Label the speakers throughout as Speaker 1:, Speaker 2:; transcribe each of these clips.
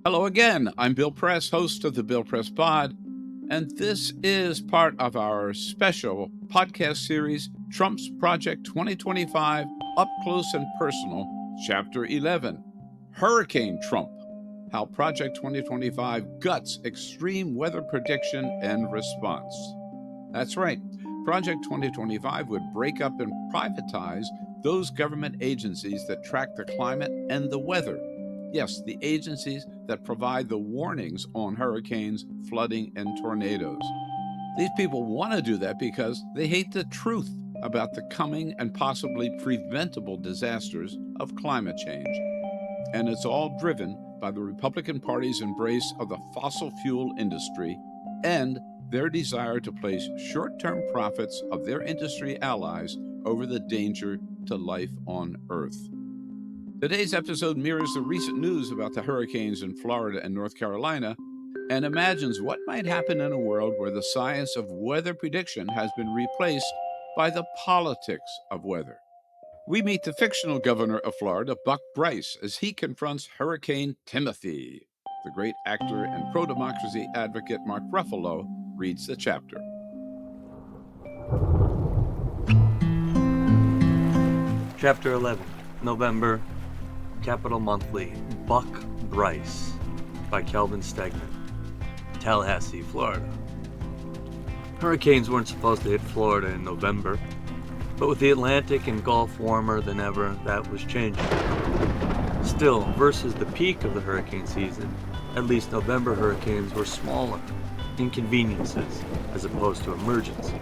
Speaker 1: Hello again. I'm Bill Press, host of the Bill Press Pod, and this is part of our special podcast series, Trump's Project 2025, Up Close and Personal, Chapter 11, Hurricane Trump, How Project 2025 Guts Extreme Weather Prediction and Response. That's right. Project 2025 would break up and privatize those government agencies that track the climate and the weather. Yes, the agencies that provide the warnings on hurricanes, flooding, and tornadoes. These people want to do that because they hate the truth about the coming and possibly preventable disasters of climate change. And it's all driven by the Republican Party's embrace of the fossil fuel industry and their desire to place short-term profits of their industry allies over the danger to life on Earth. Today's episode mirrors the recent news about the hurricanes in Florida and North Carolina and imagines what might happen in a world where the science of weather prediction has been replaced by the politics of weather. We meet the fictional governor of Florida, Buck Bryce, as he confronts Hurricane Timothy. The great actor and pro-democracy advocate Mark Ruffalo reads the chapter.
Speaker 2: Chapter 11, November, Capital Monthly, Buck Bryce, by Kelvin Stegman, Tallahassee, Florida. Hurricanes weren't supposed to hit Florida in November, but with the Atlantic and Gulf warmer than ever, that was changing. Still, versus the peak of the hurricane season, at least November hurricanes were smaller, inconveniences, as opposed to emergencies.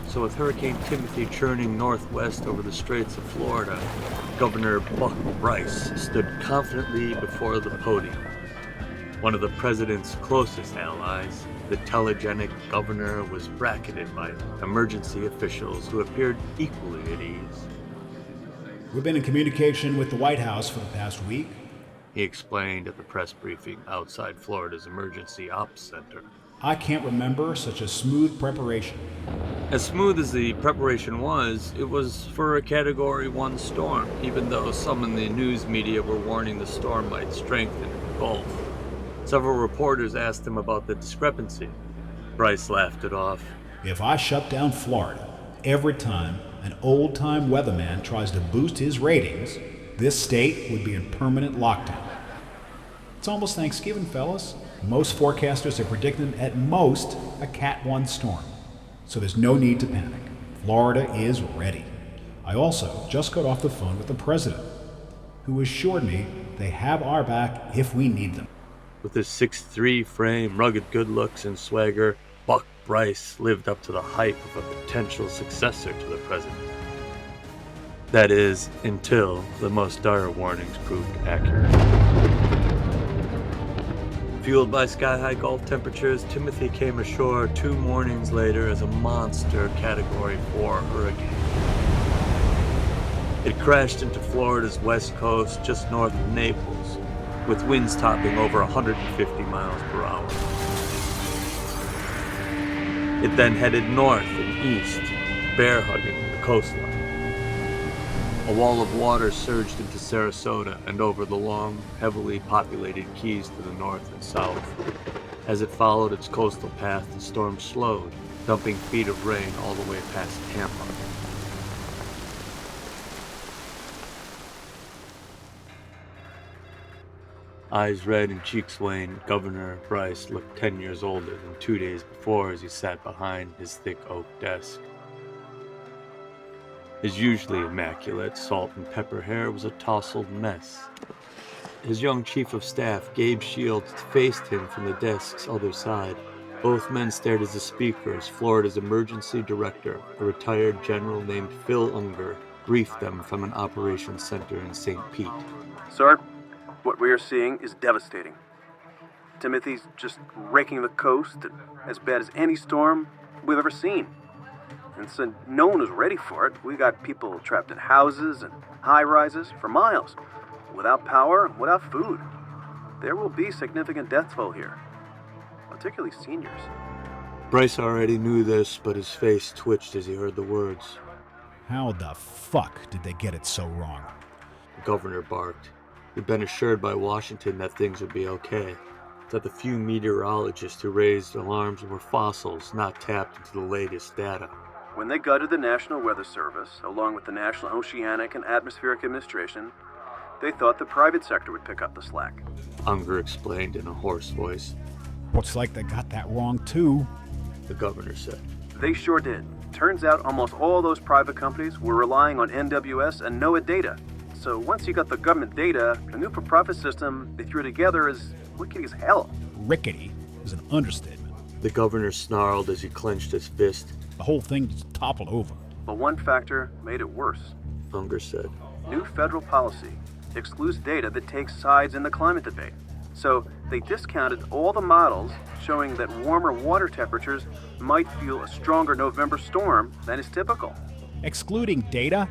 Speaker 2: So with Hurricane Timothy churning northwest over the Straits of Florida, Governor Buck Bryce stood confidently before the podium. One of the president's closest allies, the telegenic governor, was bracketed by emergency officials who appeared equally at ease.
Speaker 3: We've been in communication with the White House for the past week,
Speaker 2: he explained at the press briefing outside Florida's Emergency Ops Center.
Speaker 3: I can't remember such a smooth preparation.
Speaker 2: As smooth as the preparation was, it was for a Category 1 storm, even though some in the news media were warning the storm might strengthen in the Gulf. Several reporters asked him about the discrepancy. Bryce laughed it off.
Speaker 3: If I shut down Florida every time an old-time weatherman tries to boost his ratings, this state would be in permanent lockdown. It's almost Thanksgiving, fellas. Most forecasters are predicting at most a Cat 1 storm, so there's no need to panic. Florida is ready. I also just got off the phone with the president, who assured me they have our back if we need them.
Speaker 2: With his 6'3" frame, rugged good looks, and swagger, Buck Bryce lived up to the hype of a potential successor to the president. That is, until the most dire warnings proved accurate. Fueled by sky-high Gulf temperatures, Timothy came ashore 2 mornings later as a monster Category 4 hurricane. It crashed into Florida's west coast just north of Naples, with winds topping over 150 miles per hour. It then headed north and east, bear-hugging the coastline. A wall of water surged into Sarasota and over the long, heavily populated keys to the north and south. As it followed its coastal path, the storm slowed, dumping feet of rain all the way past Tampa. Eyes red and cheeks wan, Governor Bryce looked 10 years older than 2 days before as he sat behind his thick oak desk. His usually immaculate salt and pepper hair was a tousled mess. His young chief of staff, Gabe Shields, faced him from the desk's other side. Both men stared as the speaker as Florida's emergency director, a retired general named Phil Uner, briefed them from an operations center in St. Pete.
Speaker 4: Sir, what we are seeing is devastating. Timothy's just raking the coast, as bad as any storm we've ever seen. And so no one is ready for it. We got people trapped in houses and high-rises for miles, without power, without food. There will be significant death toll here, particularly seniors.
Speaker 2: Bryce already knew this, but his face twitched as he heard the words.
Speaker 3: How the fuck did they get it so wrong?
Speaker 2: The governor barked. He'd been assured by Washington that things would be okay, that the few meteorologists who raised alarms were fossils not tapped into the latest data.
Speaker 4: When they gutted the National Weather Service, along with the National Oceanic and Atmospheric Administration, they thought the private sector would pick up the slack.
Speaker 2: Unger explained in a hoarse voice.
Speaker 3: Looks like they got that wrong too.
Speaker 2: The governor said.
Speaker 4: They sure did. Turns out almost all those private companies were relying on NWS and NOAA data. So once you got the government data, the new for-profit system they threw together is wicked as hell.
Speaker 3: Rickety is an understatement.
Speaker 2: The governor snarled as he clenched his fist.
Speaker 3: The whole thing just toppled over.
Speaker 4: But one factor made it worse.
Speaker 2: Unger said.
Speaker 4: New federal policy excludes data that takes sides in the climate debate. So they discounted all the models showing that warmer water temperatures might fuel a stronger November storm than is typical.
Speaker 3: Excluding data?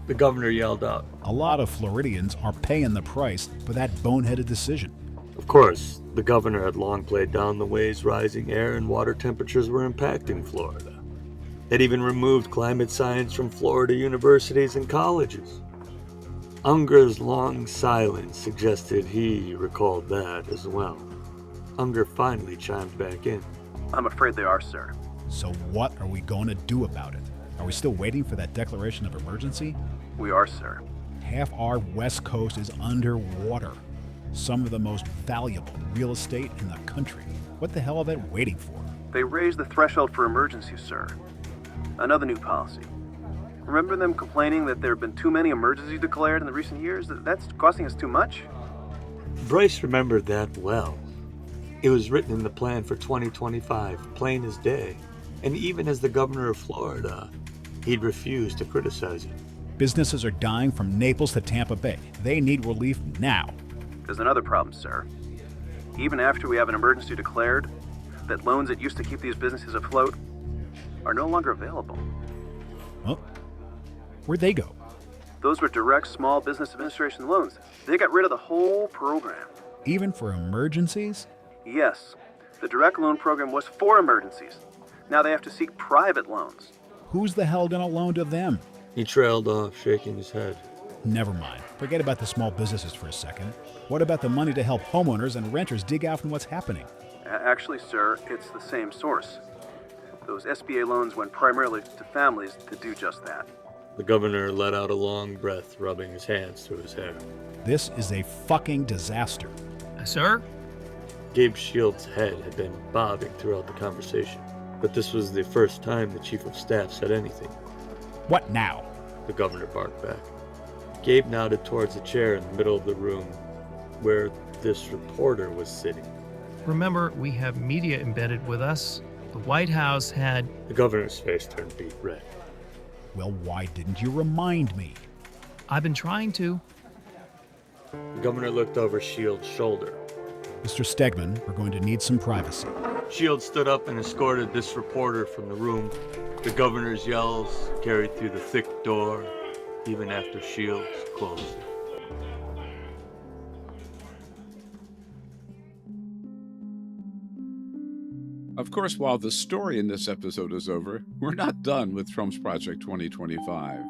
Speaker 2: The governor yelled out.
Speaker 3: A lot of Floridians are paying the price for that boneheaded decision.
Speaker 2: Of course, the governor had long played down the ways rising air and water temperatures were impacting Florida. They'd even removed climate science from Florida universities and colleges. Unger's long silence suggested he recalled that as well. Unger finally chimed back in.
Speaker 4: I'm afraid they are, sir.
Speaker 3: So what are we going to do about it? Are we still waiting for that declaration of emergency?
Speaker 4: We are, sir.
Speaker 3: Half our west coast is underwater. Some of the most valuable real estate in the country. What the hell are they waiting for?
Speaker 4: They raised the threshold for emergencies, sir. Another new policy. Remember them complaining that there have been too many emergencies declared in the recent years? That's costing us too much?
Speaker 2: Bryce remembered that well. It was written in the plan for 2025, plain as day. And even as the governor of Florida, he'd refused to criticize it.
Speaker 3: Businesses are dying from Naples to Tampa Bay. They need relief now.
Speaker 4: There's another problem, sir. Even after we have an emergency declared, that loans that used to keep these businesses afloat are no longer available.
Speaker 3: Well, where'd they go?
Speaker 4: Those were direct Small Business Administration loans. They got rid of the whole program.
Speaker 3: Even for emergencies?
Speaker 4: Yes. The direct loan program was for emergencies. Now they have to seek private loans.
Speaker 3: Who's the hell gonna loan to them?
Speaker 2: He trailed off, shaking his head.
Speaker 3: Never mind. Forget about the small businesses for a second. What about the money to help homeowners and renters dig out from what's happening?
Speaker 4: Actually, sir, it's the same source. Those SBA loans went primarily to families to do just that.
Speaker 2: The governor let out a long breath, rubbing his hands through his hair.
Speaker 3: This is a fucking disaster.
Speaker 5: Sir?
Speaker 2: Gabe Shields' head had been bobbing throughout the conversation, but this was the first time the chief of staff said anything.
Speaker 3: What now?
Speaker 2: The governor barked back. Gabe nodded towards a chair in the middle of the room where this reporter was sitting.
Speaker 5: Remember, we have media embedded with us. The White House had...
Speaker 2: The governor's face turned beet red.
Speaker 3: Well, why didn't you remind me?
Speaker 5: I've been trying to.
Speaker 2: The governor looked over Shields' shoulder.
Speaker 3: Mr. Stegman, we're going to need some privacy.
Speaker 2: Shields stood up and escorted this reporter from the room. The governor's yells carried through the thick door, even after Shields closed it.
Speaker 1: Of course, while the story in this episode is over, we're not done with Trump's Project 2025.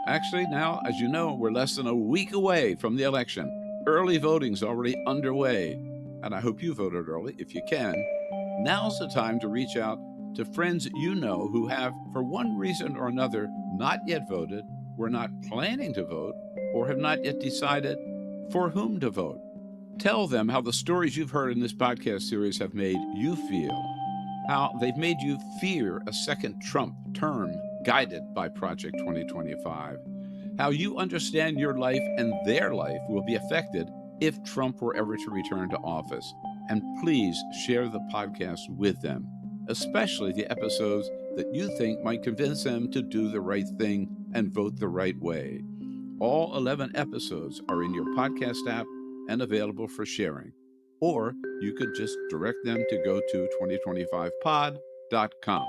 Speaker 1: Actually, now, as you know, we're less than a week away from the election. Early voting's already underway, and I hope you voted early if you can. Now's the time to reach out to friends you know who have, for one reason or another, not yet voted, were not planning to vote, or have not yet decided for whom to vote. Tell them how the stories you've heard in this podcast series have made you feel, how they've made you fear a second Trump term guided by Project 2025, how you understand your life and their life will be affected if Trump were ever to return to office. And please share the podcast with them, especially the episodes that you think might convince them to do the right thing and vote the right way. All 11 episodes are in your podcast app and available for sharing. Or you could just direct them to go to 2025pod.com.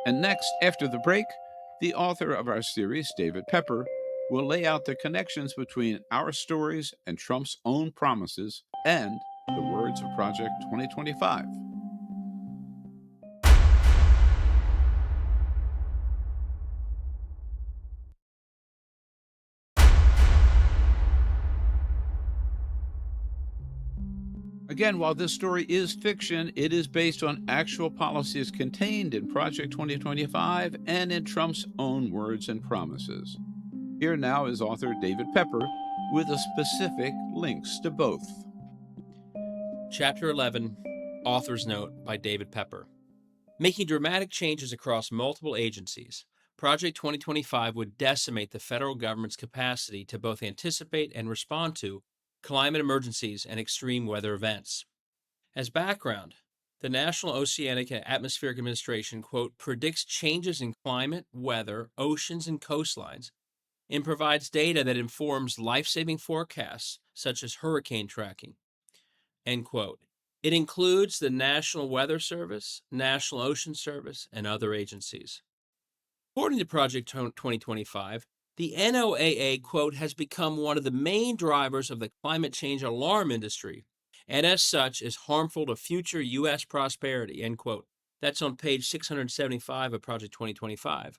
Speaker 1: And next, after the break, the author of our series, David Pepper, will lay out the connections between our stories and Trump's own promises and the words of Project 2025. Again, while this story is fiction, it is based on actual policies contained in Project 2025 and in Trump's own words and promises. Here now is author David Pepper with the specific links to both.
Speaker 6: Chapter 11, Author's Note by David Pepper. Making dramatic changes across multiple agencies, Project 2025 would decimate the federal government's capacity to both anticipate and respond to climate emergencies and extreme weather events. As background, the National Oceanic and Atmospheric Administration, quote, predicts changes in climate, weather, oceans, and coastlines, and provides data that informs life-saving forecasts such as hurricane tracking, end quote. It includes the National Weather Service, National Ocean Service, and other agencies. According to Project 2025, the NOAA, quote, has become one of the main drivers of the climate change alarm industry, and as such is harmful to future U.S. prosperity, end quote. That's on page 675 of Project 2025.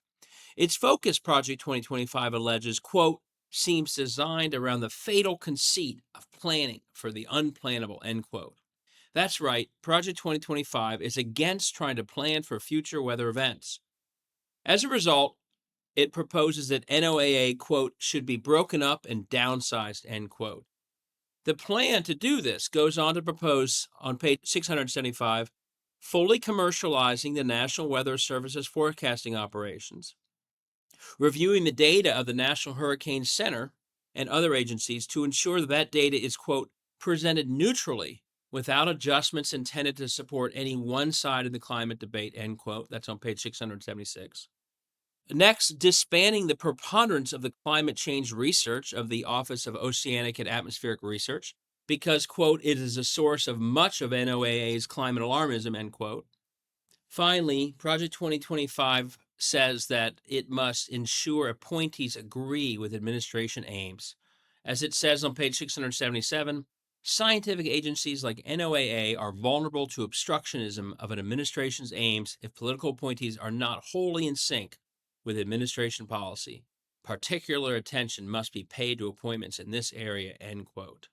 Speaker 6: Its focus, Project 2025 alleges, quote, seems designed around the fatal conceit of planning for the unplannable, end quote. That's right, Project 2025 is against trying to plan for future weather events. As a result, it proposes that NOAA, quote, should be broken up and downsized, end quote. The plan to do this goes on to propose, on page 675, fully commercializing the National Weather Service's forecasting operations, reviewing the data of the National Hurricane Center and other agencies to ensure that that data is, quote, presented neutrally without adjustments intended to support any one side of the climate debate, end quote. That's on page 676. Next, disbanding the preponderance of the climate change research of the Office of Oceanic and Atmospheric Research because, quote, it is a source of much of NOAA's climate alarmism, end quote. Finally, Project 2025 says that it must ensure appointees agree with administration aims. As it says on page 677, scientific agencies like NOAA are vulnerable to obstructionism of an administration's aims if political appointees are not wholly in sync with administration policy. Particular attention must be paid to appointments in this area, end quote.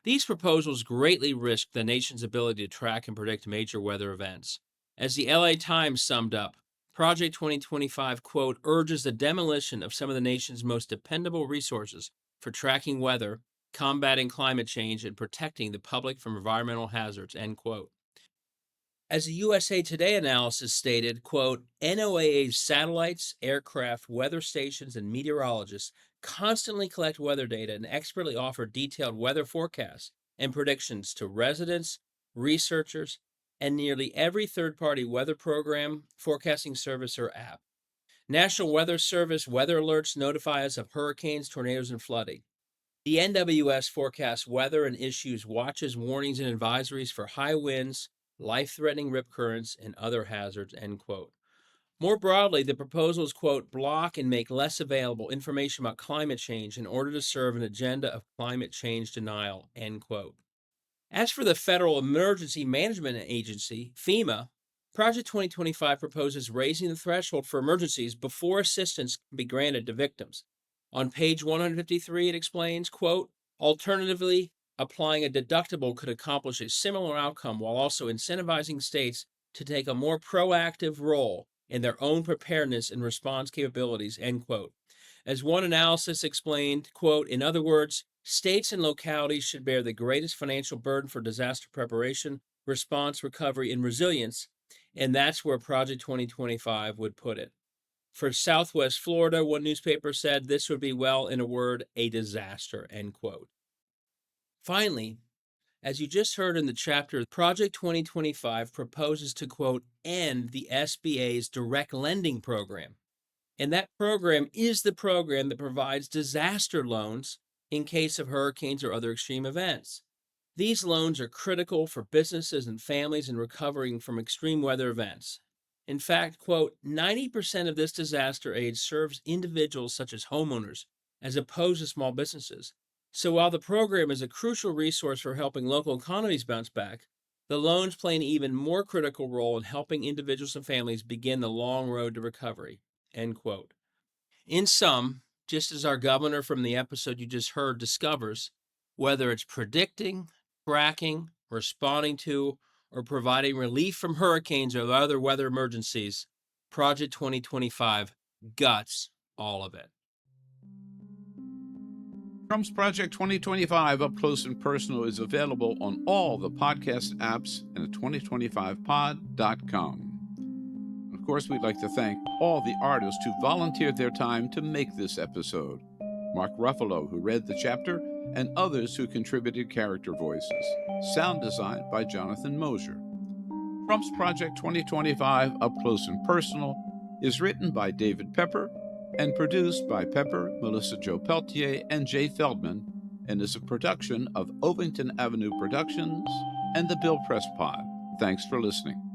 Speaker 6: These proposals greatly risk the nation's ability to track and predict major weather events. As the LA Times summed up, Project 2025, quote, urges the demolition of some of the nation's most dependable resources for tracking weather, combating climate change, and protecting the public from environmental hazards, end quote. As the USA Today analysis stated, quote, NOAA's satellites, aircraft, weather stations, and meteorologists constantly collect weather data and expertly offer detailed weather forecasts and predictions to residents, researchers, and nearly every third-party weather program, forecasting service, or app. National Weather Service weather alerts notify us of hurricanes, tornadoes, and flooding. The NWS forecasts weather and issues watches, warnings, and advisories for high winds, life-threatening rip currents, and other hazards, end quote. More broadly, the proposals, quote, block and make less available information about climate change in order to serve an agenda of climate change denial, end quote. As for the Federal Emergency Management Agency, FEMA, Project 2025 proposes raising the threshold for emergencies before assistance can be granted to victims. On page 153, it explains, quote, alternatively, applying a deductible could accomplish a similar outcome while also incentivizing states to take a more proactive role in their own preparedness and response capabilities, end quote. As one analysis explained, quote, in other words, states and localities should bear the greatest financial burden for disaster preparation, response, recovery, and resilience, and that's where Project 2025 would put it. For Southwest Florida, one newspaper said this would be, well, in a word, a disaster, end quote. Finally, as you just heard in the chapter, Project 2025 proposes to, quote, end the SBA's direct lending program. And that program is the program that provides disaster loans in case of hurricanes or other extreme events. These loans are critical for businesses and families in recovering from extreme weather events. In fact, quote, 90% of this disaster aid serves individuals such as homeowners, as opposed to small businesses. So while the program is a crucial resource for helping local economies bounce back, the loans play an even more critical role in helping individuals and families begin the long road to recovery, end quote. In sum, just as our governor from the episode you just heard discovers, whether it's predicting, tracking, responding to, or providing relief from hurricanes or other weather emergencies, Project 2025 guts all of it.
Speaker 1: Trump's Project 2025 Up Close and Personal is available on all the podcast apps and at 2025pod.com. Of course, we'd like to thank all the artists who volunteered their time to make this episode. Mark Ruffalo, who read the chapter, and others who contributed character voices. Sound design by Jonathan Moser. Trump's Project 2025 Up Close and Personal is written by David Pepper and produced by Pepper, Melissa Jo Peltier, and Jay Feldman, and is a production of Ovington Avenue Productions and the Bill Press Pod. Thanks for listening.